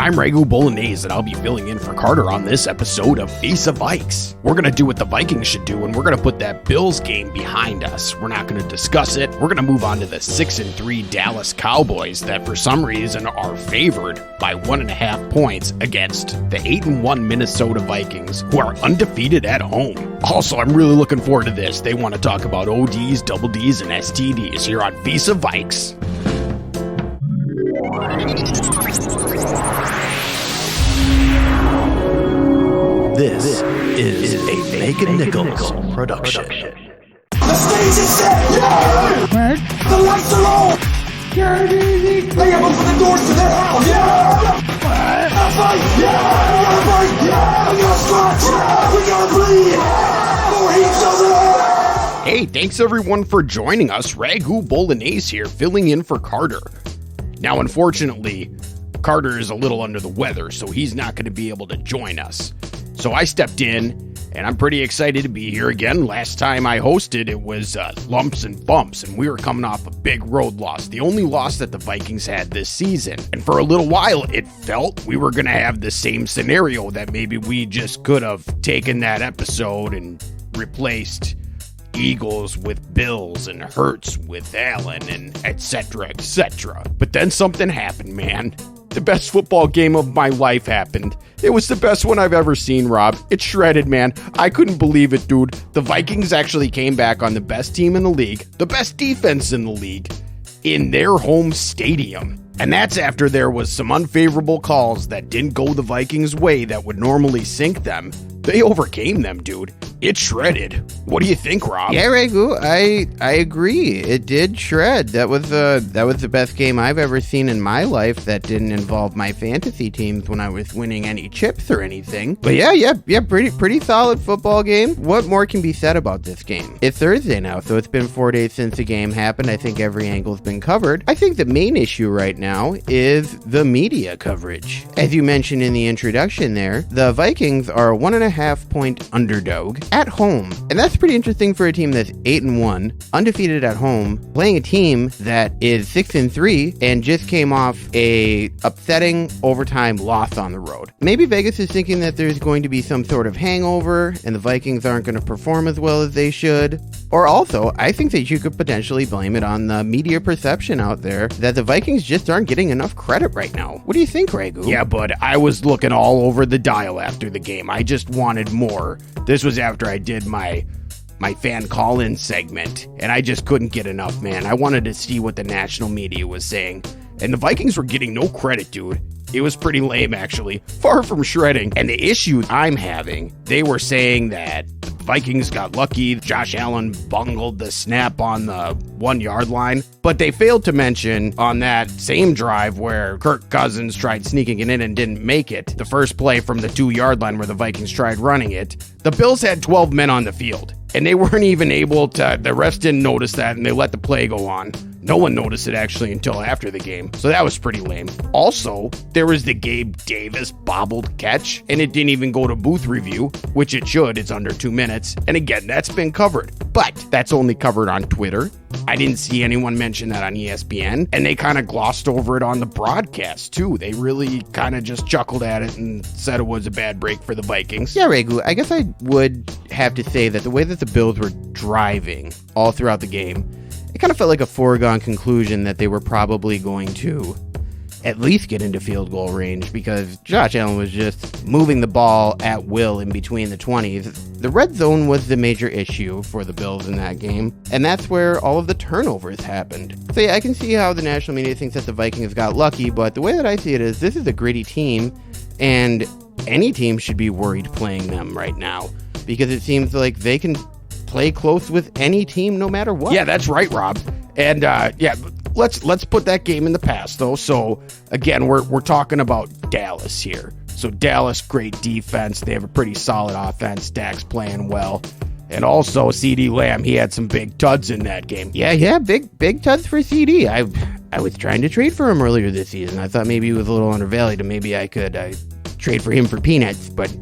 I'm Ragu Bolognese, and I'll be filling in for Carter on this episode of Vis-à-Vikes. We're going to do what the Vikings should do, and we're going to put that Bills game behind us. We're not going to discuss it. We're going to move on to the 6-3 Dallas Cowboys that for some reason are favored by 1.5 points against the 8-1 Minnesota Vikings, who are undefeated at home. Also, I'm really looking forward to this. They want to talk about ODs, double Ds, and STDs here on Vis-à-Vikes. This is a Bacon Nichols production. The stage is set! Yeah! The lights are on! They have opened the doors to their house! Yeah! A fight! Yeah! We gotta fight! Yeah! We gotta scratch! Yeah! We gotta bleed! For each other! Hey, thanks everyone for joining us. Ragu Bolognese here, filling in for Carter. Now, unfortunately, Carter is a little under the weather, so he's not going to be able to join us. So I stepped in, and I'm pretty excited to be here again. Last time I hosted, it was lumps and bumps, and we were coming off a big road loss, the only loss that the Vikings had this season. And for a little while, it felt we were going to have the same scenario, that maybe we just could have taken that episode and replaced Eagles with Bills and Hurts with Allen and etc., etc. But then something happened, man. The best football game of my life happened. It was the best one I've ever seen, Rob. It shredded, man. I couldn't believe it, dude. The Vikings actually came back on the best team in the league, the best defense in the league, in their home stadium. And that's after there was some unfavorable calls that didn't go the Vikings' way that would normally sink them. They overcame them, dude. It shredded. What do you think, Rob? Yeah, Ragu, I agree. It did shred. That was the best game I've ever seen in my life that didn't involve my fantasy teams when I was winning any chips or anything. But yeah, pretty solid football game. What more can be said about this game? It's Thursday now, so it's been 4 days since the game happened. I think every angle's been covered. I think the main issue right now is the media coverage. As you mentioned in the introduction there, the Vikings are a 1.5 point underdog at home. And that's pretty interesting for a team that's 8-1, undefeated at home, playing a team that is 6-3 and just came off a upsetting overtime loss on the road. Maybe Vegas is thinking that there's going to be some sort of hangover and the Vikings aren't going to perform as well as they should. Or also, I think that you could potentially blame it on the media perception out there that the Vikings just aren't getting enough credit right now. What do you think, Ragu? Yeah, bud, I was looking all over the dial after the game. I just wanted more. This was after I did my fan call-in segment, and I just couldn't get enough, man. I wanted to see what the national media was saying, and the Vikings were getting no credit, dude. It was pretty lame, actually. Far from shredding. And the issue I'm having, they were saying that the Vikings got lucky. Josh Allen bungled the snap on the 1-yard line. But they failed to mention on that same drive where Kirk Cousins tried sneaking it in and didn't make it, the first play from the 2-yard line where the Vikings tried running it, the Bills had 12 men on the field. And they weren't even able to, the refs didn't notice that, and they let the play go on. No one noticed it actually until after the game. So that was pretty lame. Also, there was the Gabe Davis bobbled catch, and it didn't even go to booth review, which it should. It's under 2 minutes. And again, that's been covered. But that's only covered on Twitter. I didn't see anyone mention that on ESPN, and they kind of glossed over it on the broadcast, too. They really kind of just chuckled at it and said it was a bad break for the Vikings. Yeah, Ragu, I guess I would have to say that the way that the Bills were driving all throughout the game, it kind of felt like a foregone conclusion that they were probably going to at least get into field goal range because Josh Allen was just moving the ball at will in between the 20s. The red zone was the major issue for the Bills in that game, and that's where all of the turnovers happened. So yeah, I can see how the national media thinks that the Vikings got lucky, but the way that I see it is this is a gritty team, and any team should be worried playing them right now because it seems like they can play close with any team no matter what. Yeah, that's right, Rob. And let's put that game in the past though. So again, we're talking about Dallas here. So Dallas, great defense. They have a pretty solid offense. Dak's playing well. And also CD Lamb, he had some big tuds in that game. Yeah, big tuds for CD. I was trying to trade for him earlier this season. I thought maybe he was a little undervalued and maybe I could trade for him for peanuts, but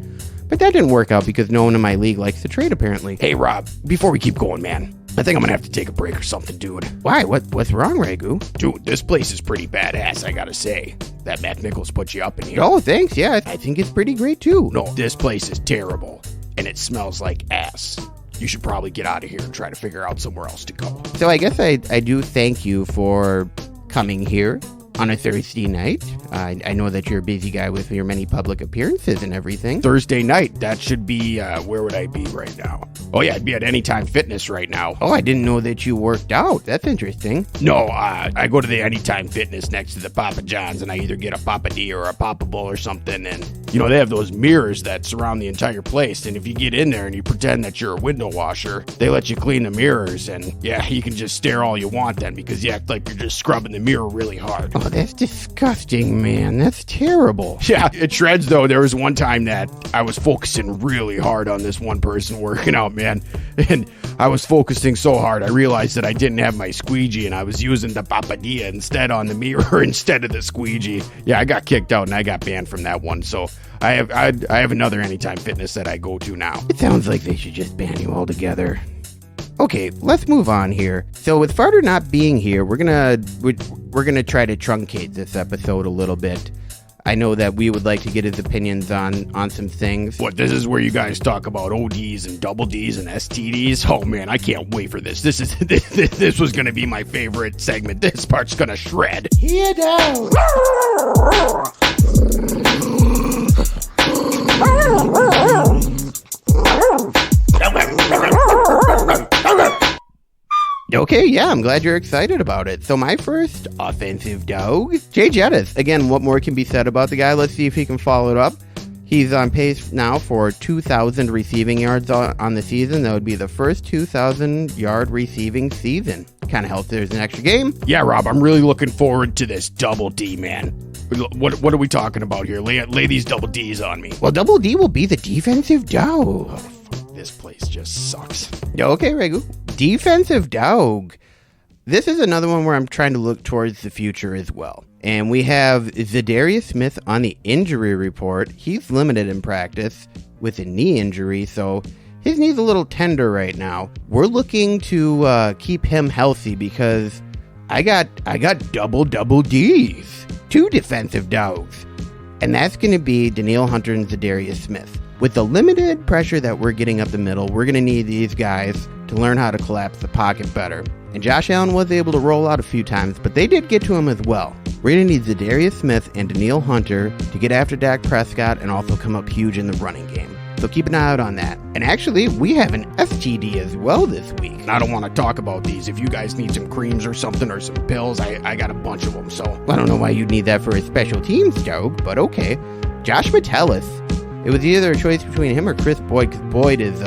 that didn't work out because no one in my league likes to trade, apparently. Hey, Rob, before we keep going, man, I think I'm gonna have to take a break or something, dude. Why? What's wrong, Ragu? Dude, this place is pretty badass, I gotta say. that Matt Nichols put you up in here. Oh, thanks. Yeah, I think it's pretty great, too. No, this place is terrible, and it smells like ass. You should probably get out of here and try to figure out somewhere else to go. So I guess I do thank you for coming here on a Thursday night. I know that you're a busy guy with your many public appearances and everything. Thursday night, that should be, where would I be right now? Oh yeah, I'd be at Anytime Fitness right now. Oh, I didn't know that you worked out. That's interesting. No, I go to the Anytime Fitness next to the Papa John's, and I either get a Papa D or a Papa Bowl or something, and, you know, they have those mirrors that surround the entire place, and if you get in there and you pretend that you're a window washer, they let you clean the mirrors, and yeah, you can just stare all you want then, because you act like you're just scrubbing the mirror really hard. Oh, that's disgusting, man. That's terrible. Yeah, it shreds, though. There was one time that I was focusing really hard on this one person working out, man. And I was focusing so hard, I realized that I didn't have my squeegee, and I was using the papadilla instead on the mirror instead of the squeegee. Yeah, I got kicked out, and I got banned from that one. So I have another Anytime Fitness that I go to now. It sounds like they should just ban you altogether. Okay, let's move on here. So with Farter not being here, we're gonna try to truncate this episode a little bit. I know that we would like to get his opinions on some things. What, this is where you guys talk about ODs and double Ds and STDs? Oh man, I can't wait for this. This was gonna be my favorite segment. This part's gonna shred. Here down. Okay, yeah, I'm glad you're excited about it. So my first offensive dog, Jay Jettis. Again, what more can be said about the guy? Let's see if he can follow it up. He's on pace now for 2,000 receiving yards on the season. That would be the first 2,000-yard receiving season. Kind of helps there's an extra game. Yeah, Rob, I'm really looking forward to this double D, man. What are we talking about here? Lay these double Ds on me. Well, double D will be the defensive dog. Oh, fuck, this place just sucks. Okay, Ragu. Defensive dog. This is another one where I'm trying to look towards the future as well. And we have Zadarius Smith on the injury report. He's limited in practice with a knee injury, so his knee's a little tender right now. We're looking to keep him healthy because I got double Ds. 2 defensive dogs. And that's going to be Danielle Hunter and Zadarius Smith. With the limited pressure that we're getting up the middle, we're going to need these guys to learn how to collapse the pocket better. And Josh Allen was able to roll out a few times, but they did get to him as well. We're going to need Zadarius Smith and Danielle Hunter to get after Dak Prescott and also come up huge in the running game. So keep an eye out on that. And actually, we have an STD as well this week. I don't want to talk about these. If you guys need some creams or something or some pills, I got a bunch of them, so. I don't know why you'd need that for a special teams joke, but okay. Josh Metellus. It was either a choice between him or Chris Boyd, because Boyd is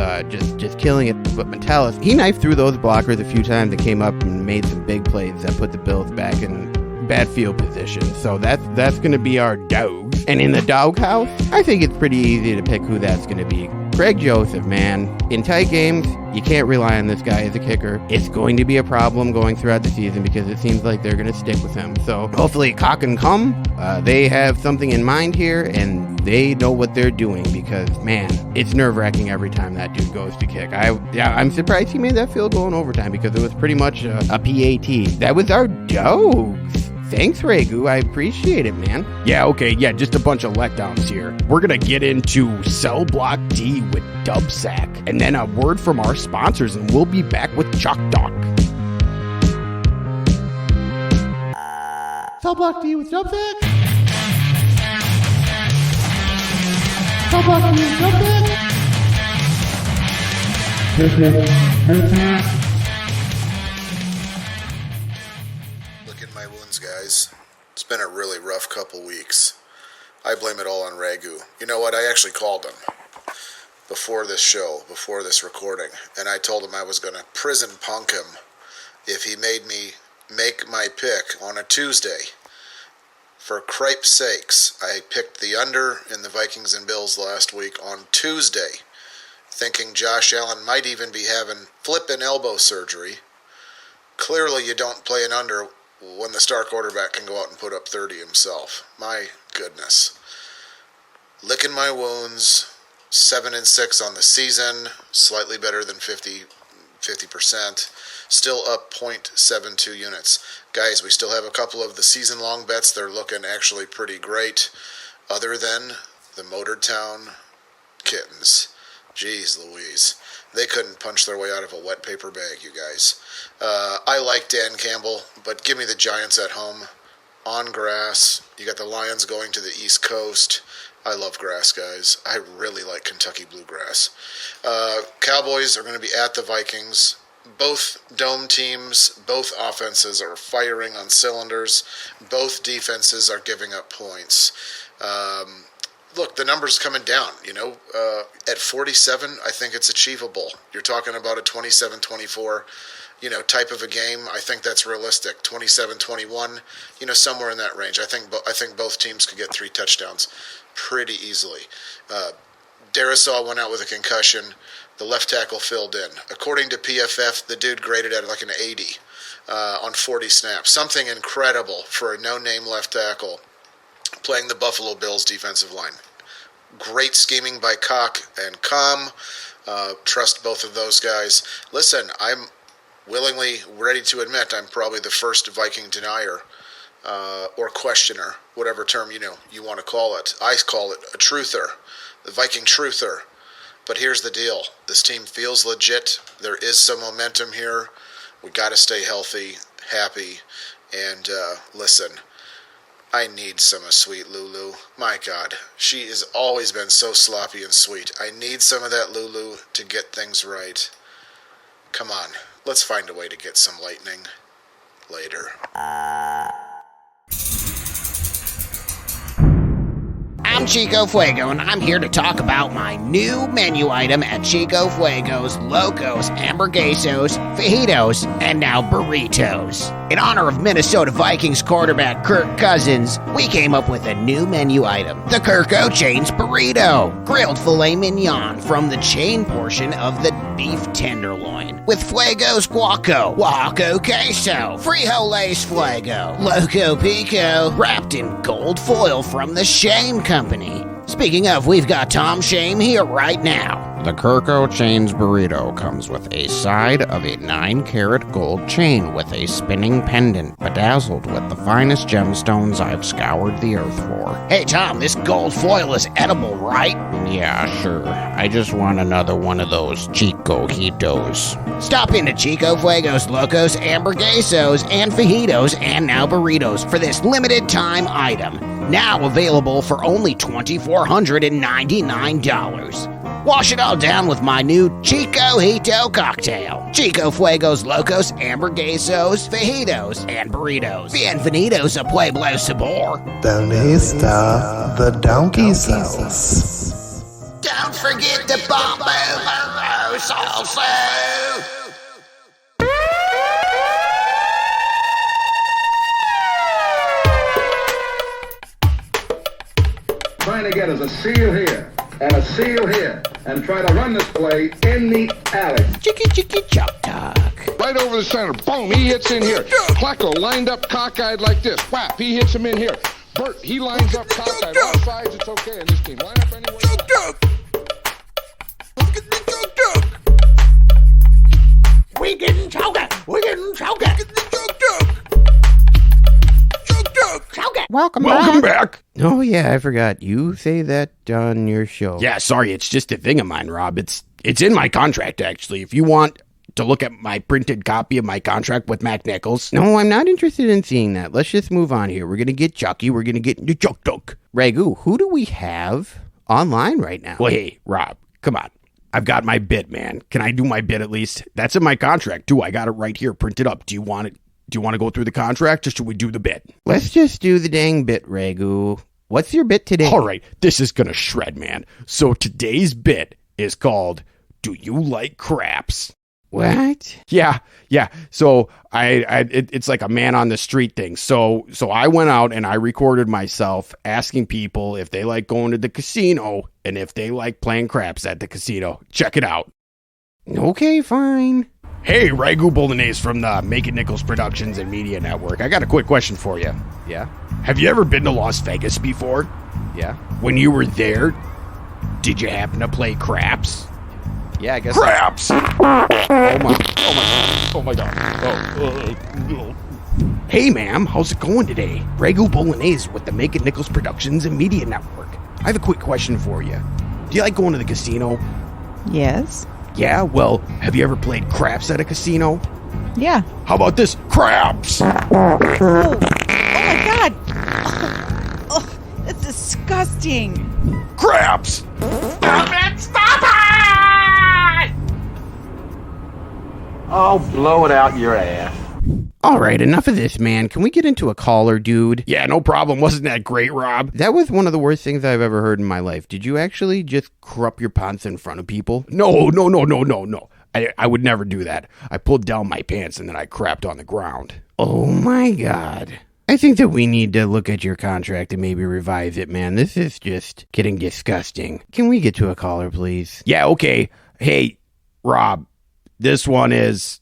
just killing it. But Metellus, he knifed through those blockers a few times and came up and made some big plays that put the Bills back in bad field position. So that's going to be our dog. And in the doghouse, I think it's pretty easy to pick who that's going to be. Greg Joseph, man. In tight games, you can't rely on this guy as a kicker. It's going to be a problem going throughout the season because it seems like they're going to stick with him. So hopefully cock and come. They have something in mind here and they know what they're doing because, man, it's nerve-wracking every time that dude goes to kick. I'm surprised he made that field goal in overtime because it was pretty much a PAT. That was our dogs. Thanks, Ragu. I appreciate it, man. Yeah, okay, yeah, just a bunch of letdowns here. We're going to get into Cell Block D with Dubsac, and then a word from our sponsors, and we'll be back with Chalk Talk. Cell Block D with Dubsac. Cell Block D with Dubsac. My wounds, guys. It's been a really rough couple weeks. I blame it all on Ragu. You know what? I actually called him before this show, before this recording, and I told him I was going to prison punk him if he made me make my pick on a Tuesday. For cripe's sakes, I picked the under in the Vikings and Bills last week on Tuesday, thinking Josh Allen might even be having flippin' elbow surgery. Clearly you don't play an under when the star quarterback can go out and put up 30 himself. My goodness. Licking my wounds, 7-6 on the season, slightly better than 50 50%, still up 0.72 units. Guys, we still have a couple of the season-long bets. They're looking actually pretty great, other than the Motortown Kittens. Jeez Louise. They couldn't punch their way out of a wet paper bag, you guys. I like Dan Campbell, but give me the Giants at home on grass. You got the Lions going to the East Coast. I love grass, guys. I really like Kentucky bluegrass. Cowboys are going to be at the Vikings. Both dome teams, both offenses are firing on cylinders. Both defenses are giving up points. Look, the number's coming down, at 47, I think it's achievable. You're talking about a 27-24, type of a game. I think that's realistic. 27-21, somewhere in that range. I think both teams could get 3 touchdowns pretty easily. Darisaw went out with a concussion. The left tackle filled in. According to PFF, the dude graded at like an 80 on 40 snaps. Something incredible for a no-name left tackle playing the Buffalo Bills defensive line. Great scheming by Cock and Com. Trust both of those guys. Listen, I'm willingly ready to admit I'm probably the first Viking denier or questioner, whatever term you want to call it. I call it a truther, the Viking truther. But here's the deal. This team feels legit. There is some momentum here. We got to stay healthy, happy, and listen, I need some of sweet Lulu. My God, she has always been so sloppy and sweet. I need some of that Lulu to get things right. Come on, let's find a way to get some lightning later. I'm Chico Fuego, and I'm here to talk about my new menu item at Chico Fuego's Locos, Hamburguesos, Fajitos, and now Burritos. In honor of Minnesota Vikings quarterback Kirk Cousins, we came up with a new menu item, the Kirko Chains Burrito. Grilled filet mignon from the chain portion of the beef tenderloin, with Fuego's guaco, Oaxaca queso, frijoles fuego, loco pico, wrapped in gold foil from the Shame Company. Speaking of, we've got Tom Shame here right now. The Kirko Chains Burrito comes with a side of a 9-karat gold chain with a spinning pendant bedazzled with the finest gemstones I've scoured the earth for. Hey Tom, this gold foil is edible, right? Yeah, sure. I just want another one of those Chico-hitos. Stop into Chico Fuego's Locos, Hamburguesos, and Fajitos, and now Burritos for this limited time item. Now available for only $2,499. Wash it all down with my new Chico Hito cocktail. Chico Fuego's Locos, Hamburguesos, Fajitos, and Burritos. Bienvenidos a Pueblo Sabor. ¿Dónde está the donkey sauce? Don't forget the Bombo Burros also. Trying to get us a seal here and a seal here and try to run this play in the alley. Chicky chuck talk. Right over the center. Boom, he hits in here. Flacco lined up cockeyed like this. Whap, he hits him in here. Bert, he lines up cockeyed. All sides, it's okay in this team. Line up anywhere you want. We getting choker. We getting choker. Welcome back. Oh, yeah, I forgot. You say that on your show. Yeah, sorry, it's just a thing of mine, Rob. It's in my contract, actually. If you want to look at my printed copy of my contract with Mac Nichols. No, I'm not interested in seeing that. Let's just move on here. We're going to get Chucky. We're going to get into Chuck Duck. Ragu, who do we have online right now? Well, hey, Rob, come on. I've got my bid, man. Can I do my bid at least? That's in my contract, too. I got it right here printed up. Do you want it? Do you want to go through the contract, or should we do the bid? Let's just do the dang bit, Ragu. What's your bit today? All right, this is going to shred, man. So today's bit is called, Do You Like Craps? What? Yeah. So it's like a man on the street thing. So I went out and I recorded myself asking people if they like going to the casino and if they like playing craps at the casino. Check it out. Okay, fine. Hey, Ragu Bolognese from the Make It Nichols Productions and Media Network. I got a quick question for you. Yeah? Have you ever been to Las Vegas before? Yeah. When you were there, did you happen to play craps? Yeah, I guess. Craps! Oh my God. Hey, ma'am, how's it going today? Ragu Bolognese with the Make It Nichols Productions and Media Network. I have a quick question for you. Do you like going to the casino? Yes. Yeah, well, have you ever played craps at a casino? Yeah. How about this? Craps! Oh my God. Oh, that's disgusting. Craps! Oh, blow it out your ass. All right, enough of this, man. Can we get into a caller, dude? Yeah, no problem. Wasn't that great, Rob? That was one of the worst things I've ever heard in my life. Did you actually just corrupt your pants in front of people? No. I would never do that. I pulled down my pants and then I crapped on the ground. Oh my God. I think that we need to look at your contract and maybe revise it, man. This is just getting disgusting. Can we get to a caller, please? Yeah, okay. Hey, Rob, this one is,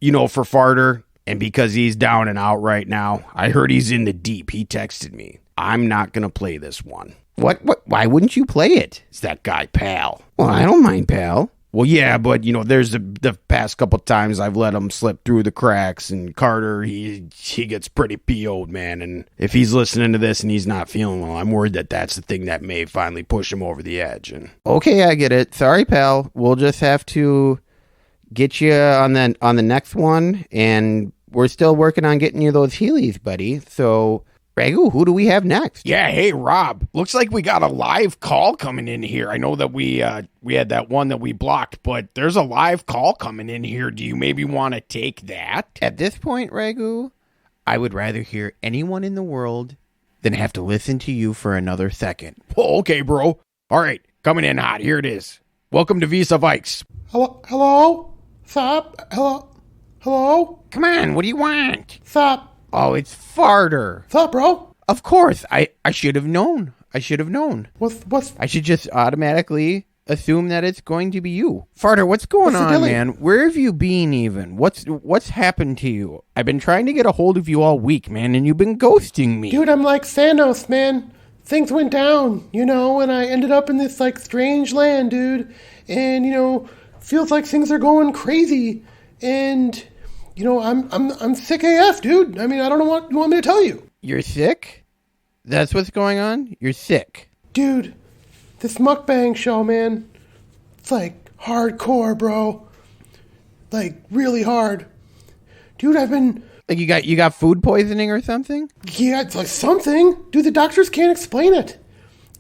for Farter. And because he's down and out right now, I heard he's in the deep. He texted me. I'm not going to play this one. What? Why wouldn't you play it? It's that guy, Pal. Well, I don't mind, Pal. Well, yeah, but, there's the past couple times I've let him slip through the cracks. And Carter, he gets pretty PO'd, man. And if he's listening to this and he's not feeling well, I'm worried that that's the thing that may finally push him over the edge. And okay, I get it. Sorry, Pal. We'll just have to get you on the next one, and we're still working on getting you those Heelys, buddy. So, Ragu, who do we have next? Yeah, hey, Rob. Looks like we got a live call coming in here. I know that we had that one that we blocked, but there's a live call coming in here. Do you maybe want to take that? At this point, Ragu, I would rather hear anyone in the world than have to listen to you for another second. Oh, okay, bro. All right, coming in hot. Here it is. Welcome to Vis-à-Vikes. Hello? Sup? Hello? Come on, what do you want? Sup? Oh, it's Farter. Sup, bro? Of course, I should have known. What's I should just automatically assume that it's going to be you. Farter, what's going on, man? Where have you been even? What's happened to you? I've been trying to get a hold of you all week, man, and you've been ghosting me. Dude, I'm like Thanos, man. Things went down, and I ended up in this, strange land, dude. And, feels like things are going crazy. And, I'm sick AF, dude. I mean, I don't know what you want me to tell you. You're sick? That's what's going on? You're sick. Dude, this mukbang show, man, it's hardcore, bro. Really hard. Dude, I've been... You got food poisoning or something? Yeah, it's something. Dude, the doctors can't explain it.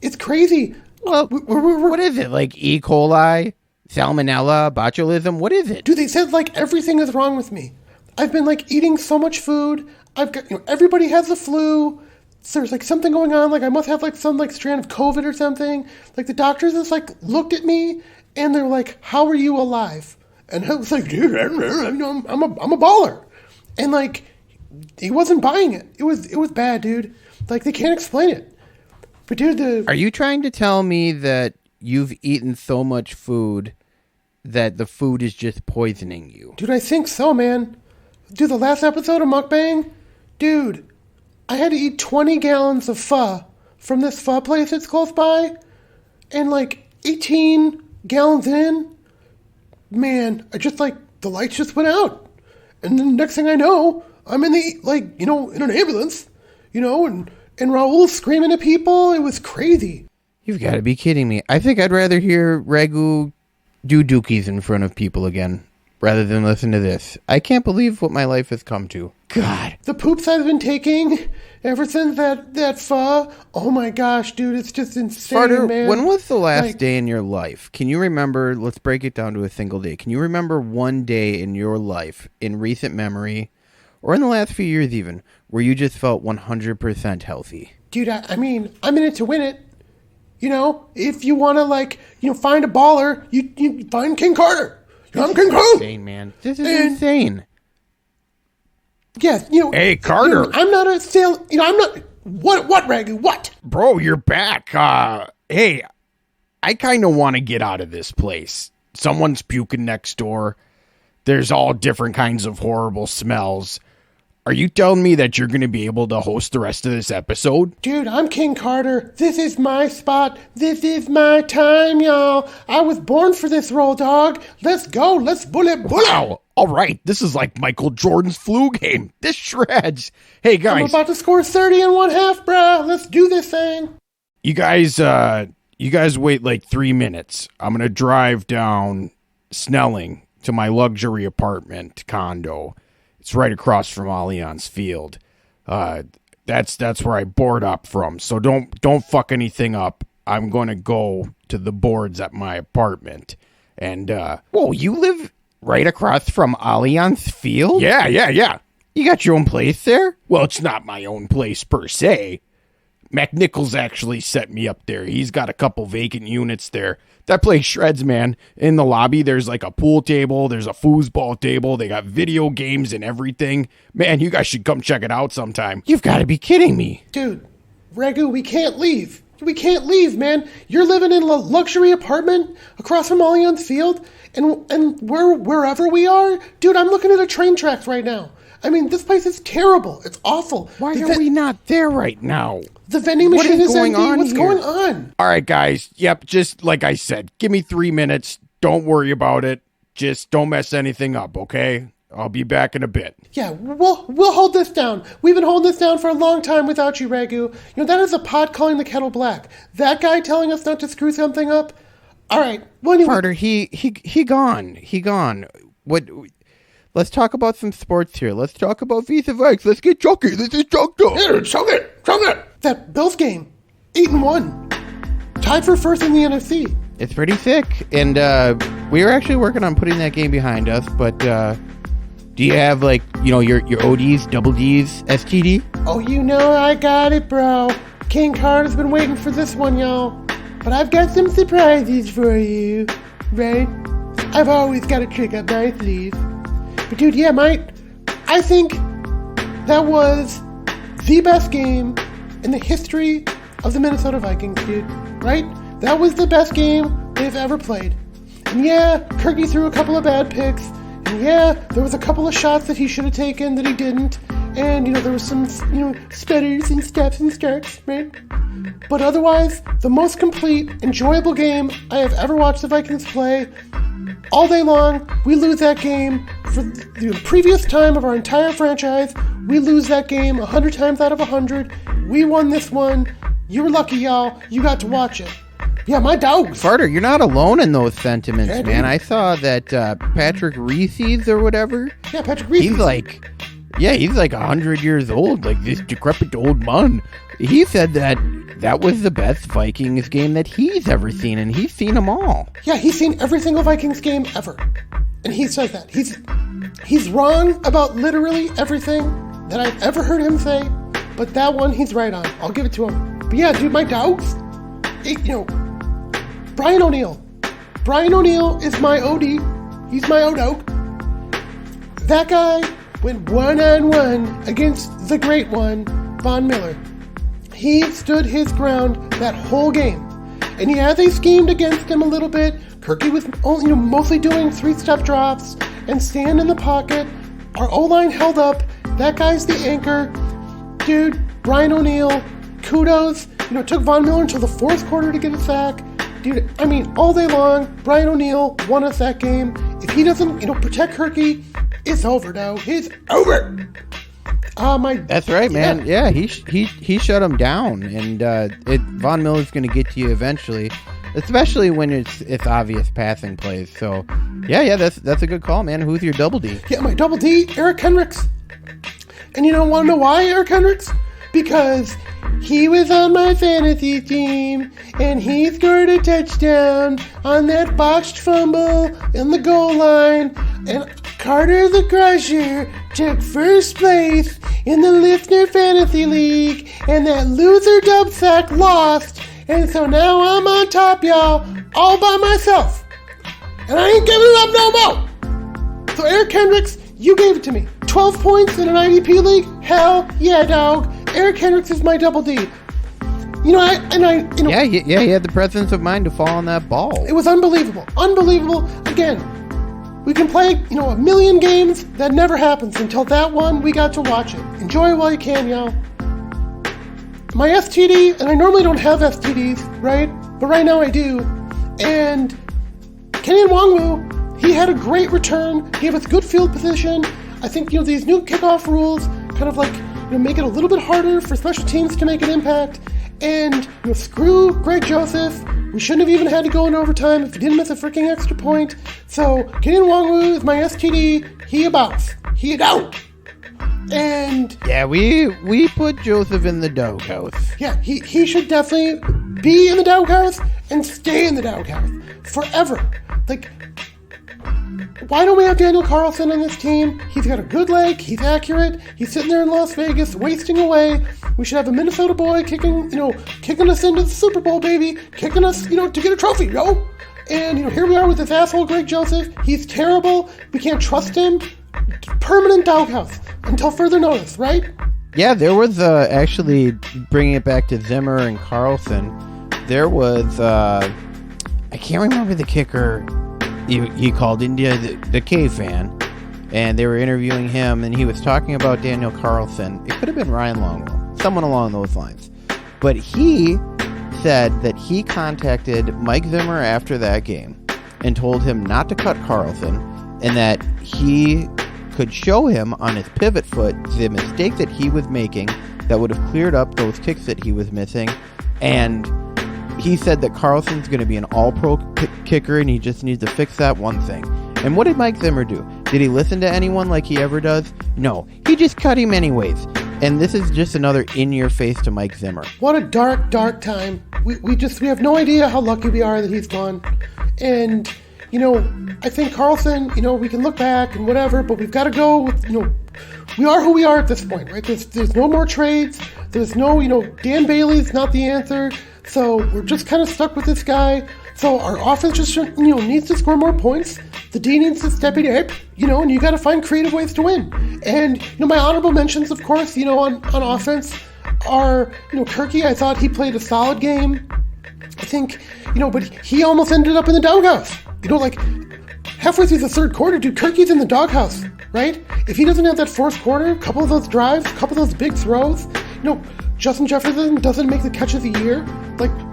It's crazy. Well, what is it? E. coli? Salmonella? Botulism? What is it? Dude, they said everything is wrong with me. I've been eating so much food. I've got, everybody has the flu. So there's something going on. I must have some strand of COVID or something. The doctors just looked at me and they're like, "How are you alive?" And I was like, "Dude, I'm a baller." And he wasn't buying it. It was bad, dude. They can't explain it. But dude, Are you trying to tell me that you've eaten so much food that the food is just poisoning you? Dude, I think so, man. Dude, the last episode of Mukbang, dude, I had to eat 20 gallons of pho from this pho place that's close by. And 18 gallons in, man, I just the lights just went out. And then next thing I know, I'm in the, in an ambulance, and Raul's screaming at people. It was crazy. You've got to be kidding me. I think I'd rather hear Ragu do dookies in front of people again, rather than listen to this. I can't believe what my life has come to. God. The poops I've been taking ever since that pho, oh my gosh, dude, it's just insane, Farter, man. when was the last day in your life? Can you remember, let's break it down to a single day. Can you remember one day in your life, in recent memory, or in the last few years even, where you just felt 100% healthy? Dude, I mean, I'm in it to win it. If you want to, find a baller, you find King Carter. I'm King Kong. Insane, man. This is insane. Yes, Hey, Carter. I'm not a sale. I'm not. What, Ragu? What? Bro, you're back. Hey, I kind of want to get out of this place. Someone's puking next door. There's all different kinds of horrible smells. Are you telling me that you're going to be able to host the rest of this episode? Dude, I'm King Carter. This is my spot. This is my time, y'all. I was born for this role, dog. Let's go. Let's bullet. Wow. All right. This is like Michael Jordan's flu game. This shreds. Hey, guys. I'm about to score 30 in 1/2, bruh. Let's do this thing. You guys wait like 3 minutes. I'm going to drive down Snelling to my luxury apartment condo. It's right across from Allianz Field. That's where I board up from. So don't fuck anything up. I'm going to go to the boards at my apartment. And whoa, you live right across from Allianz Field? Yeah. You got your own place there? Well, it's not my own place per se. McNichols actually set me up there. He's got a couple vacant units there. That place shreds, man. In the lobby, there's like a pool table. There's a foosball table. They got video games and everything. Man, you guys should come check it out sometime. You've got to be kidding me. Dude, Ragu, we can't leave. We can't leave, man. You're living in a luxury apartment across from Allianz Field, and wherever we are, dude, I'm looking at the train tracks right now. I mean, this place is terrible. It's awful. Why are we not there right now? The vending machine is empty. What's here? going on? All right, guys. Yep, just like I said, give me 3 minutes. Don't worry about it. Just don't mess anything up, okay? I'll be back in a bit. Yeah, we'll hold this down. We've been holding this down for a long time without you, Ragu. You know, that is a pot calling the kettle black. That guy telling us not to screw something up. All right. Well, anyway. Carter, he gone. He gone. What? Let's talk about some sports here. Let's talk about Vis-à-Vikes. Let's get chunky. This is chunk talk. Yeah, chunk it. That Bills game, 8-1, tied for first in the NFC. It's pretty sick. And we were actually working on putting that game behind us. But do you have your ODs, double Ds, STD? Oh, you know I got it, bro. King Carter's been waiting for this one, y'all. But I've got some surprises for you, right? I've always got a trick up my sleeve. But dude, yeah, mate, I think that was the best game in the history of the Minnesota Vikings, dude, right? That was the best game they've ever played. And yeah, Kirky threw a couple of bad picks, and yeah, there was a couple of shots that he should have taken that he didn't, and, there was some, stutters and steps and starts, right? But otherwise, the most complete, enjoyable game I have ever watched the Vikings play. All day long, we lose that game. For the previous time of our entire franchise, we lose that game 100 times out of 100. We won this one. You were lucky, y'all. You got to watch it. Yeah, my dogs. Carter, you're not alone in those sentiments, yeah, man. I saw that Patrick Reese's or whatever. Yeah, Patrick Reese's. He's like 100 years old, like this decrepit old man. He said that was the best Vikings game that he's ever seen, and he's seen them all. Yeah, he's seen every single Vikings game ever. And he says that. He's wrong about literally everything that I've ever heard him say, but that one he's right on. I'll give it to him. But yeah, dude, my dogs, Brian O'Neill. Brian O'Neill is my OD. He's my O-Dog. That guy went one-on-one against the great one, Von Miller. He stood his ground that whole game. And yeah, they schemed against him a little bit. Kirky was mostly doing 3-step drops and staying in the pocket. Our O-line held up. That guy's the anchor. Dude, Brian O'Neill, kudos. Took Von Miller until the fourth quarter to get a sack. Dude, I mean, all day long, Brian O'Neill won us that game. If he doesn't, protect Kirky, it's over now. It's over. That's right, man. Yeah, he shut him down, and Von Miller's going to get to you eventually, especially when it's obvious passing plays. So, yeah, that's a good call, man. Who's your double D? Yeah, my double D, Eric Hendricks. And want to know why, Eric Hendricks? Because he was on my fantasy team, and he scored a touchdown on that botched fumble in the goal line, and Carter the Crusher took first place in the Listener Fantasy League, and that loser Dubsac lost, and so now I'm on top, y'all, all by myself. And I ain't giving up no more. So Eric Hendricks, you gave it to me. 12 points in an IDP league? Hell yeah, dog. Eric Hendricks is my double D. Yeah, he had the presence of mind to fall on that ball. It was unbelievable. Unbelievable. Again, We can play, a million games. That never happens. Until that one, we got to watch it. Enjoy it while you can, y'all. My STD, and I normally don't have STDs, right? But right now I do. And Kenny Nwangwu, he had a great return, gave us good field position. I think, these new kickoff rules kind of make it a little bit harder for special teams to make an impact. And, screw Greg Joseph. We shouldn't have even had to go in overtime if he didn't miss a freaking extra point. So, Kenny Nwangwu is my STD. He about. He out. And yeah, we put Joseph in the doghouse. Yeah, he should definitely be in the doghouse and stay in the doghouse forever. Why don't we have Daniel Carlson on this team? He's got a good leg, he's accurate, he's sitting there in Las Vegas wasting away. We should have a Minnesota boy kicking us into the Super Bowl, baby, kicking us, to get a trophy, yo. And, here we are with this asshole Greg Joseph. He's terrible. We can't trust him. Permanent doghouse until further notice, right? Yeah, there was actually, bringing it back to Zimmer and Carlson, there was, I can't remember the kicker. He called India the K-fan, and they were interviewing him, and he was talking about Daniel Carlson. It could have been Ryan Longwell, someone along those lines. But he said that he contacted Mike Zimmer after that game and told him not to cut Carlson, and that he could show him on his pivot foot the mistake that he was making that would have cleared up those kicks that he was missing. And he said that Carlson's going to be an all-pro kicker, and he just needs to fix that one thing. And what did Mike Zimmer do? Did he listen to anyone like he ever does? No. He just cut him anyways. And this is just another in-your-face to Mike Zimmer. What a dark, dark time. We have no idea how lucky we are that he's gone. And, I think Carlson, we can look back and whatever, but we've got to go with, we are who we are at this point, right? There's no more trades. There's no, Dan Bailey's not the answer. So we're just kind of stuck with this guy. So our offense just, needs to score more points. The D needs to step it up, and you got to find creative ways to win. And, my honorable mentions, of course, on offense are, Kirky. I thought he played a solid game. I think, but he almost ended up in the doghouse. Halfway through the third quarter, dude, Kirky's in the doghouse, right? If he doesn't have that fourth quarter, a couple of those drives, a couple of those big throws, Justin Jefferson doesn't make the catch of the year.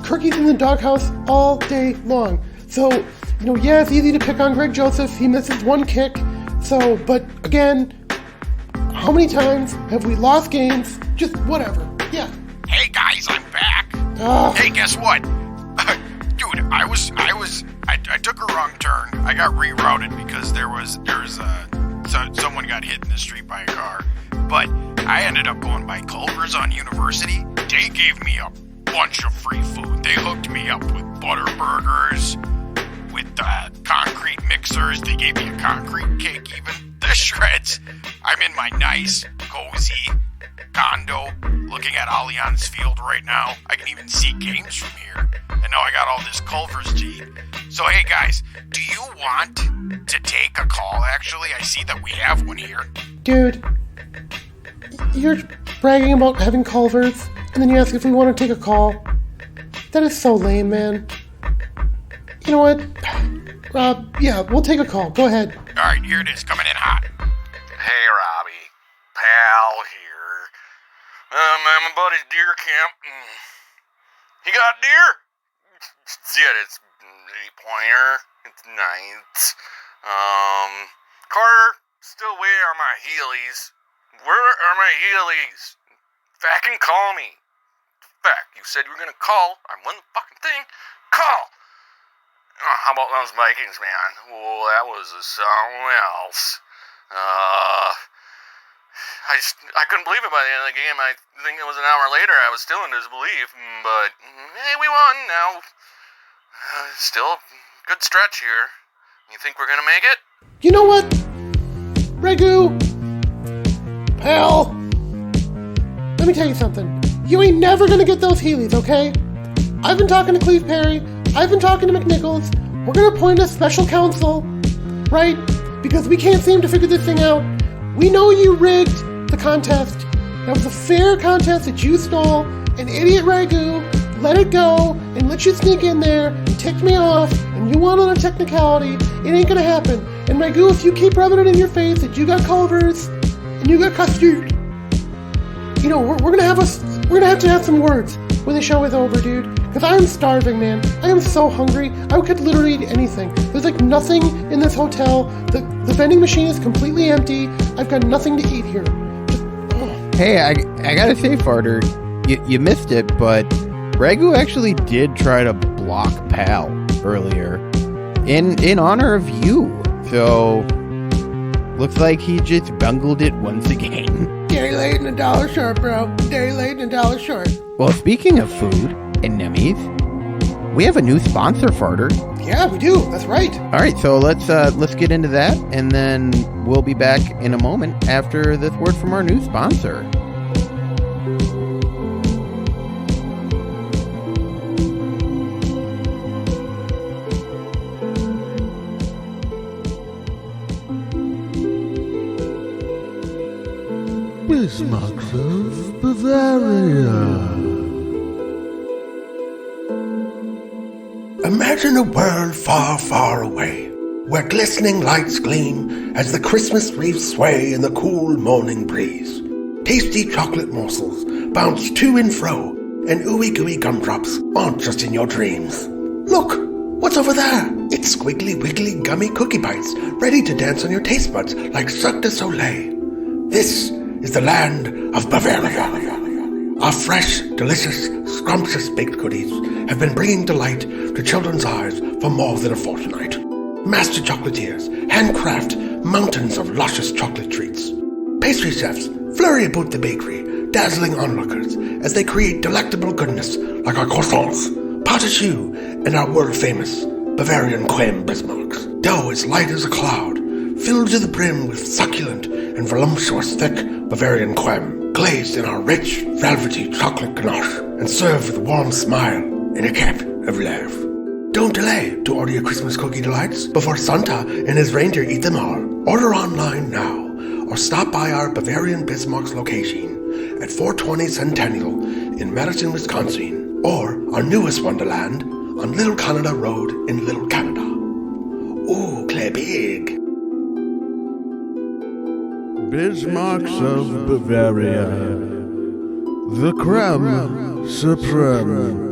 Kirky's in the doghouse all day long. So, yeah, it's easy to pick on Greg Joseph. He misses one kick. So, but again, how many times have we lost games? Just whatever. Yeah. Hey guys, I'm back. Hey, guess what? Dude, I took a wrong turn. I got rerouted because someone got hit in the street by a car. But I ended up going by Culver's on University. They gave me a bunch of free food. They hooked me up with butter burgers, with concrete mixers. They gave me a concrete cake, even the shreds. I'm in my nice, cozy condo looking at Allianz Field right now. I can even see games from here. And now I got all this Culver's G. So hey guys, do you want to take a call actually? I see that we have one here. Dude, you're bragging about having Culver's, and then you ask if we want to take a call. That is so lame, man. You know what? Rob, yeah, we'll take a call. Go ahead. Alright, here it is, coming in hot. Hey, Robbie. Pal here. I'm my buddy's deer camp. He got a deer? Yeah, it's a pointer. It's nice. Carter, still way on my heelys. Where are my heelys? Fucking call me. Fact, you said you were gonna call. I won the fucking thing. Call! Oh, how about those Vikings, man? Oh, that was something else. I couldn't believe it by the end of the game. I think it was an hour later. I was still in disbelief. But, hey, we won now. Still a good stretch here. You think we're gonna make it? You know what? Ragu, pal, let me tell you something. You ain't never gonna get those Heelys, okay? I've been talking to Cleve Perry. I've been talking to McNichols. We're gonna appoint a special counsel, right? Because we can't seem to figure this thing out. We know you rigged the contest. That was a fair contest that you stole. An idiot Ragu let it go and let you sneak in there and tick me off, and you won on a technicality. It ain't gonna happen. And Ragu, if you keep rubbing it in your face that you got Culver's and you got custard, we're gonna have to have some words when the show is over, dude. Because I'm starving, man. I am so hungry. I could literally eat anything. There's like nothing in this hotel. The vending machine is completely empty. I've got nothing to eat here. Hey, I gotta say, Farter, you missed it, but Ragu actually did try to block Pal earlier in honor of you. So, looks like he just bungled it once again. Day late and $1 short, bro. Day late and $1 short. Well, speaking of food and nummies, we have a new sponsor, Farter. Yeah, we do. That's right. All right, so let's get into that, and then we'll be back in a moment after this word from our new sponsor. Bismarcks of Bavaria. Imagine a world far, far away, where glistening lights gleam as the Christmas wreaths sway in the cool morning breeze. Tasty chocolate morsels bounce to and fro, and ooey gooey gumdrops aren't just in your dreams. Look, what's over there? It's squiggly wiggly gummy cookie bites, ready to dance on your taste buds like Cirque du Soleil. This is the land of Bavaria. Our fresh, delicious, scrumptious baked goodies have been bringing delight to children's eyes for more than a fortnight. Master chocolatiers handcraft mountains of luscious chocolate treats. Pastry chefs flurry about the bakery, dazzling onlookers as they create delectable goodness like our croissants, pâte à choux, and our world-famous Bavarian crème Bismarcks. Dough as light as a cloud, filled to the brim with succulent and voluptuous thick Bavarian crème, glazed in our rich, velvety chocolate ganache, and served with a warm smile and a cap of love. Don't delay to order your Christmas cookie delights before Santa and his reindeer eat them all. Order online now, or stop by our Bavarian Bismarcks location at 420 Centennial in Madison, Wisconsin, or our newest wonderland on Little Canada Road in Little Canada. Ooh, clay big. Bismarcks of Bavaria. The creme supreme.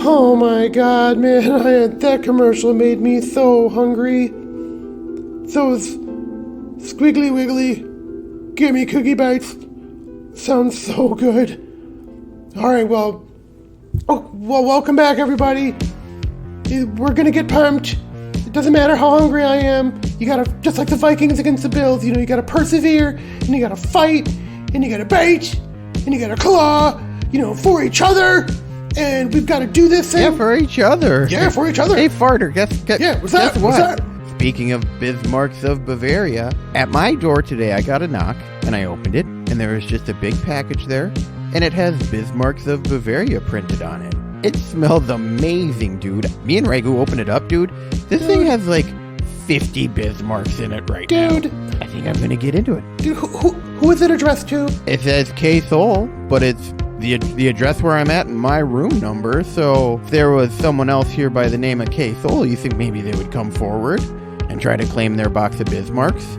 Oh my god, man, that commercial made me so hungry. Those squiggly wiggly gimme cookie bites sounds so good. Alright, well, welcome back, everybody. We're gonna get pumped. It doesn't matter how hungry I am. You gotta, just like the Vikings against the Bills, you gotta persevere, and you gotta fight, and you gotta bite, and you gotta claw, for each other. And we've got to do this thing. Yeah, for each other. Yeah, for each other. Hey, Farter, guess what's that? What? What's that? Speaking of Bismarcks of Bavaria, at my door today I got a knock, and I opened it, and there was just a big package there, and it has Bismarcks of Bavaria printed on it. It smells amazing, dude. Me and Ragu opened it up, dude. This thing has like 50 Bismarcks in it right now. Dude. I think I'm going to get into it. Dude, who is it addressed to? It says K-Soul, but it's the address where I'm at and my room number, so if there was someone else here by the name of K-Soul, you think maybe they would come forward and try to claim their box of Bismarcks?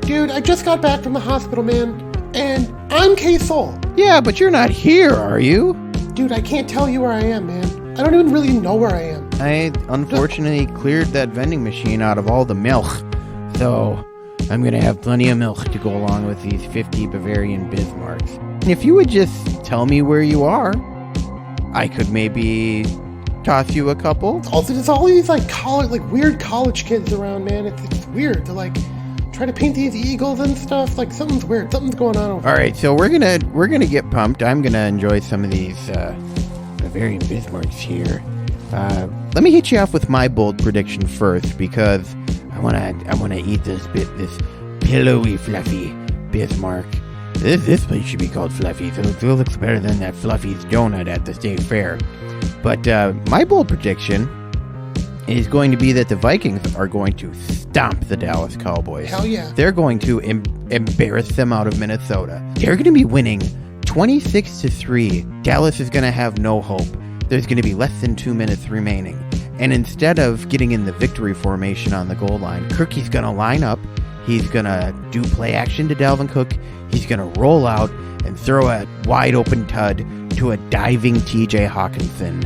Dude, I just got back from the hospital, man, and I'm K-Soul. Yeah, but you're not here, are you? Dude, I can't tell you where I am, man. I don't even really know where I am. I unfortunately cleared that vending machine out of all the milk, so I'm gonna have plenty of milk to go along with these 50 Bavarian Bismarcks. And if you would just tell me where you are, I could maybe toss you a couple. Also, there's all these weird college kids around, man. It's weird. They're try to paint these eagles and stuff. Something's weird. Something's going on over there. All right, so we're gonna get pumped. I'm gonna enjoy some of these Bavarian Bismarcks here. Let me hit you off with my bold prediction first, because I wanna eat this pillowy, fluffy Bismarck. This place should be called Fluffy, so it looks better than that Fluffy's donut at the state fair. But my bold prediction is going to be that the Vikings are going to stomp the Dallas Cowboys. Hell yeah. They're going to embarrass them out of Minnesota. They're going to be winning 26-3. Dallas is going to have no hope. there's going to be less than 2 minutes remaining. And instead of getting in the victory formation on the goal line, Kirky's going to line up. He's going to do play action to Dalvin Cook. He's going to roll out and throw a wide open tud to a diving TJ Hawkinson.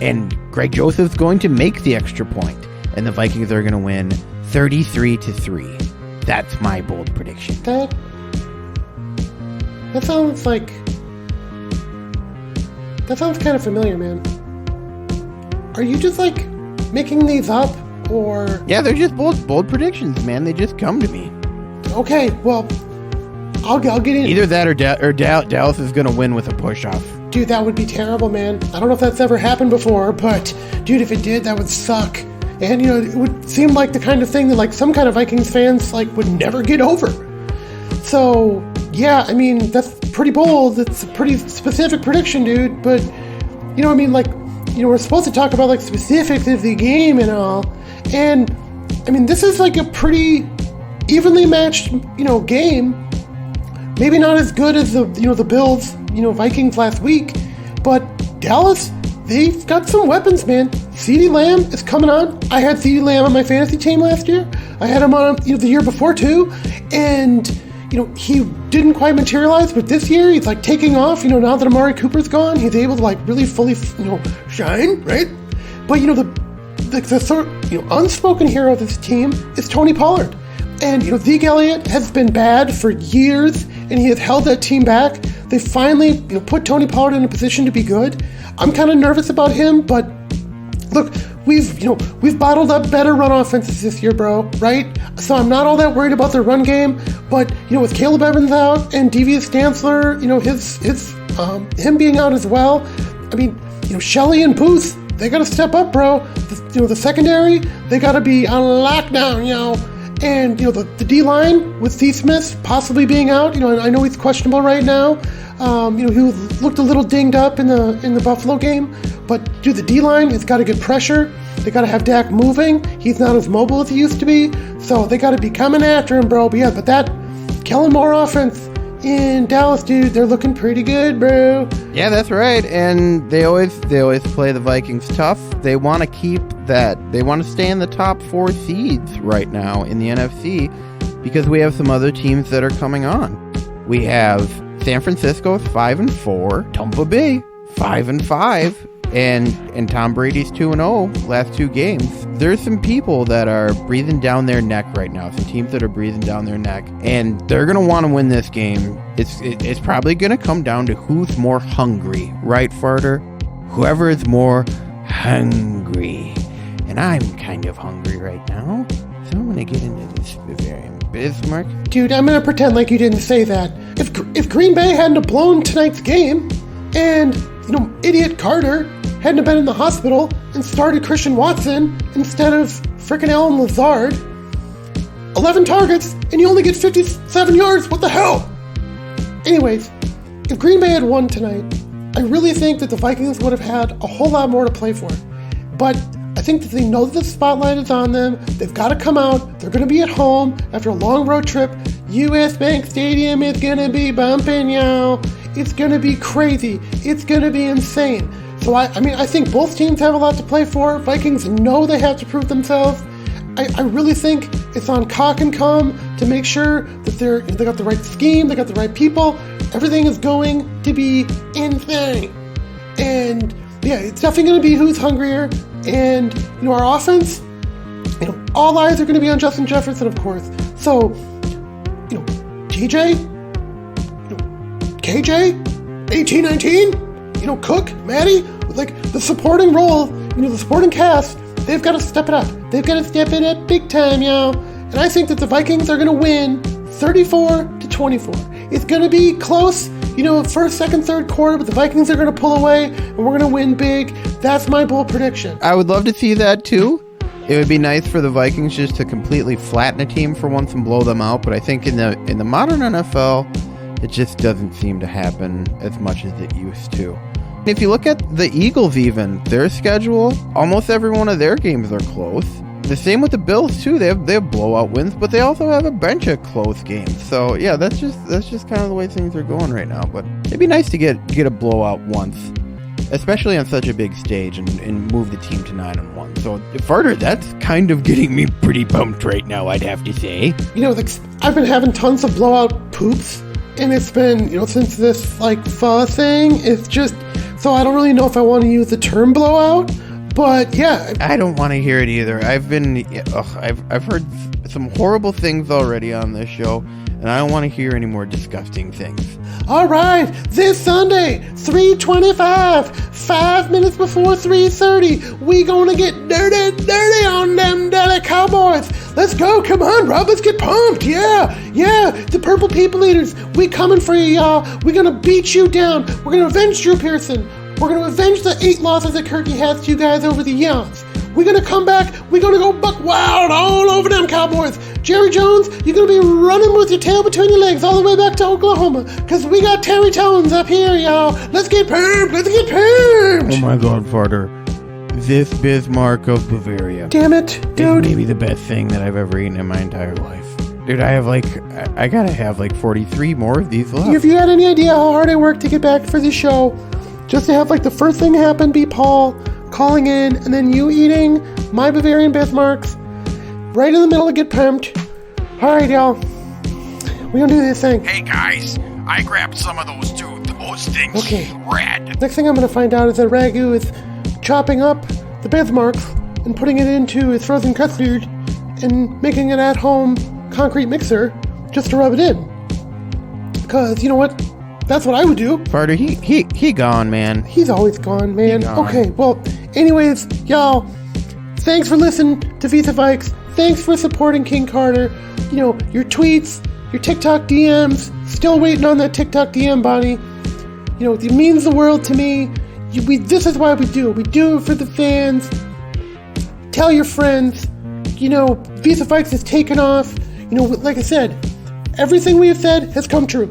And Greg Joseph's going to make the extra point. And the Vikings are going to win 33-3. That's my bold prediction. That sounds kind of familiar, man. Are you just like making these up, or? Yeah, they're just bold predictions, man. They just come to me. Okay, well, I'll get in. Either that or Dallas is going to win with a push-off. Dude, that would be terrible, man. I don't know if that's ever happened before, but dude, if it did, that would suck. And it would seem like the kind of thing that like some kind of Vikings fans like would never get over. So yeah, I mean, that's pretty bold. It's a pretty specific prediction, dude. But we're supposed to talk about like specifics of the game and all. And I mean, this is like a pretty evenly matched, game. Maybe not as good as the Bills, Vikings last week, but Dallas, they've got some weapons, man. CeeDee Lamb is coming on. I had CeeDee Lamb on my fantasy team last year. I had him on the year before too, and he didn't quite materialize, but this year he's like taking off. Now that Amari Cooper's gone, he's able to like really fully shine, right? But the sort unspoken hero of this team is Tony Pollard. And Zeke Elliott has been bad for years, and he has held that team back. They finally put Tony Pollard in a position to be good. I'm kind of nervous about him, but look, we've bottled up better run offenses this year, bro, right? So I'm not all that worried about their run game, but with Caleb Evans out and Devious Stansler, him being out as well. I mean, Shelley and Booth, they got to step up, bro. The secondary, they got to be on lockdown, And, the D-line with C. Smith possibly being out, I know he's questionable right now. He looked a little dinged up in the Buffalo game. But, dude, the D-line has got to get pressure. They got to have Dak moving. He's not as mobile as he used to be. So they got to be coming after him, bro. But, yeah, that Kellen Moore offense in Dallas, dude, they're looking pretty good, bro. Yeah, that's right. And they always play the Vikings tough. They want to keep that. They want to stay in the top 4 seeds right now in the NFC because we have some other teams that are coming on. We have San Francisco 5-4, Tampa Bay 5-5, and Tom Brady's 2-0 last 2 games. There's some people that are breathing down their neck right now. Some teams that are breathing down their neck, and they're gonna want to win this game. It's probably gonna come down to who's more hungry, right, Farter? Whoever is more hungry. And I'm kind of hungry right now, so I'm gonna get into this Bavarian Bismarck. Dude, I'm gonna pretend like you didn't say that. If Green Bay hadn't blown tonight's game, and idiot Carter hadn't have been in the hospital and started Christian Watson instead of frickin' Alan Lazard, 11 targets and you only get 57 yards. What the hell? Anyways, if Green Bay had won tonight, I really think that the Vikings would have had a whole lot more to play for. But I think that they know that the spotlight is on them. They've got to come out. They're going to be at home after a long road trip. US Bank Stadium is going to be bumping, y'all. It's going to be crazy. It's going to be insane. So, I think both teams have a lot to play for. Vikings know they have to prove themselves. I really think it's on Cock and Cum to make sure that they got the right scheme, they got the right people. Everything is going to be insane. And, yeah, it's definitely going to be who's hungrier. And, our offense, all eyes are going to be on Justin Jefferson, of course. So, TJ, KJ, 18-19, Cook, Maddie, like the supporting role, the supporting cast, they've got to step it up. They've got to step it up big time, y'all. And I think that the Vikings are going to win 34-24. It's going to be close, first, second, third quarter, but the Vikings are going to pull away and we're going to win big. That's my bold prediction. I would love to see that too. It would be nice for the Vikings just to completely flatten a team for once and blow them out, but I think in the modern NFL, it just doesn't seem to happen as much as it used to. If you look at the Eagles even, their schedule, almost every one of their games are close. The same with the Bills too. They have blowout wins, but they also have a bunch of close games. So yeah, that's just kind of the way things are going right now. But it'd be nice to get a blowout once. especially on such a big stage, and move the team to 9-1. So, Farter, that's kind of getting me pretty pumped right now, I'd have to say. You know, like, I've been having tons of blowout poops, and it's been, you know, since this, like, pho thing, it's just, so I don't really know if I want to use the term blowout, but yeah. I don't want to hear it either. I've heard some horrible things already on this show, and I don't want to hear any more disgusting things. All right, this Sunday, 3:25, 5 minutes before 3:30, we gonna get dirty on them Dallas Cowboys. Let's go, come on, Rob, let's get pumped, yeah, the Purple People Eaters, we coming for you, y'all. We're gonna beat you down. We're gonna avenge Drew Pearson. We're gonna avenge the 8 losses that Kirky has to you guys over the years. We're gonna come back, we're gonna go buck wild all over them Cowboys. Jerry Jones, you're gonna be running with your tail between your legs all the way back to Oklahoma, because we got Terry Tones up here, y'all. Let's get pumped, let's get pumped. Oh my God, Farter. This Bismarck of Bavaria. Damn it, dude. Is maybe the best thing that I've ever eaten in my entire life. Dude, I gotta have 43 more of these left. If you had any idea how hard I worked to get back for this show, just to have the first thing happen be Paul calling in, and then you eating my Bavarian Bismarcks right in the middle of Get Pumped. All right, y'all. We gonna do this thing. Hey, guys. I grabbed some of those, too. Those things. Okay. Rad. Next thing I'm gonna find out is that Ragu is chopping up the Bismarcks and putting it into his frozen custard and making an at-home concrete mixer just to rub it in. Because, you know what? That's what I would do. Farter, he gone, man. He's always gone, man. Okay, well, anyways, y'all, thanks for listening to Vis-à-Vikes. Thanks for supporting King Carter. You know, your tweets, your TikTok DMs, still waiting on that TikTok DM, Bonnie. You know, it means the world to me. This is why we do it. We do it for the fans. Tell your friends. You know, Vis-à-Vikes has taken off. You know, like I said, everything we have said has come true.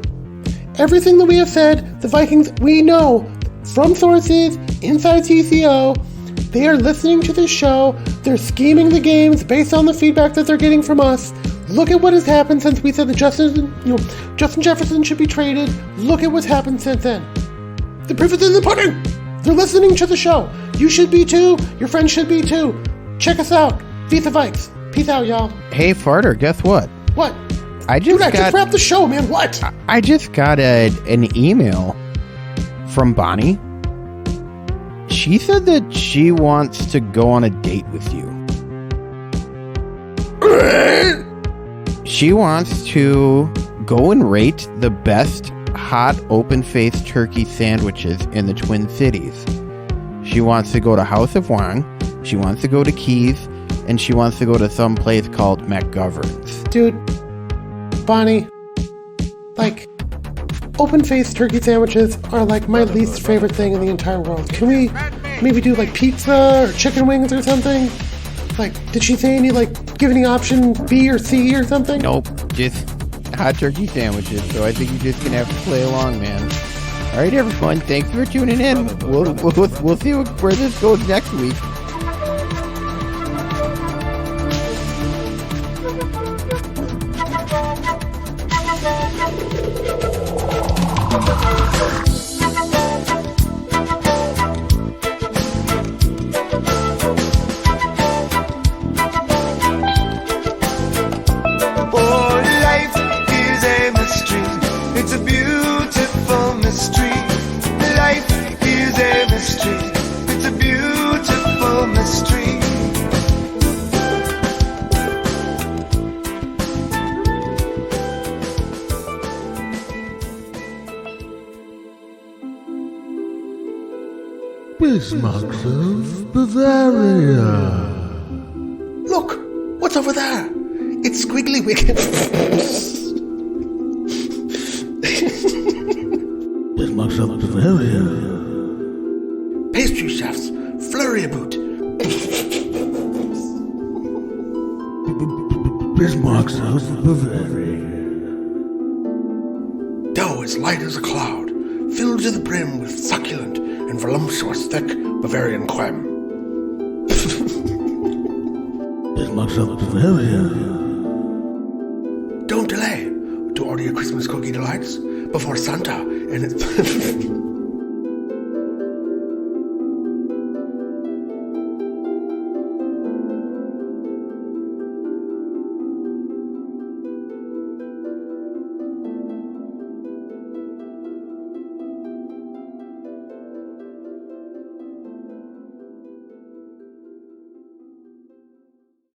Everything that we have said, the Vikings, we know from sources inside TCO, they are listening to this show. They're scheming the games based on the feedback that they're getting from us. Look at what has happened since we said that Justin Jefferson should be traded. Look at what's happened since then. The proof is in the pudding. They're listening to the show. You should be too. Your friends should be too. Check us out. Vis-à-Vikes. Peace out, y'all. Hey, Farter, guess what? What? I just wrapped the show, man. What? I just got an email from Bonnie. She said that she wants to go on a date with you. She wants to go and rate the best hot open-faced turkey sandwiches in the Twin Cities. She wants to go to House of Wang. She wants to go to Keys. And she wants to go to some place called McGovern's. Dude, Bonnie, open-faced turkey sandwiches are my least favorite thing in the entire world. Can we maybe do pizza or chicken wings or something? Did she say give any option B or C or something? Nope, just hot turkey sandwiches. So I think you're just gonna have to play along, man. All right, everyone, thanks for tuning in. We'll see where this goes next week. Bismarcks of Bavaria. Look, what's over there? It's Squiggly Wiggin. Bismarcks of Bavaria. Pastry chefs, flurry boot. Bismarcks of Bavaria. Dough as light as a cloud, filled to the brim with succulent and voluptuous thick Bavarian creme. Bismarcks of Bavaria. Don't delay to order your Christmas cookie delights before Santa and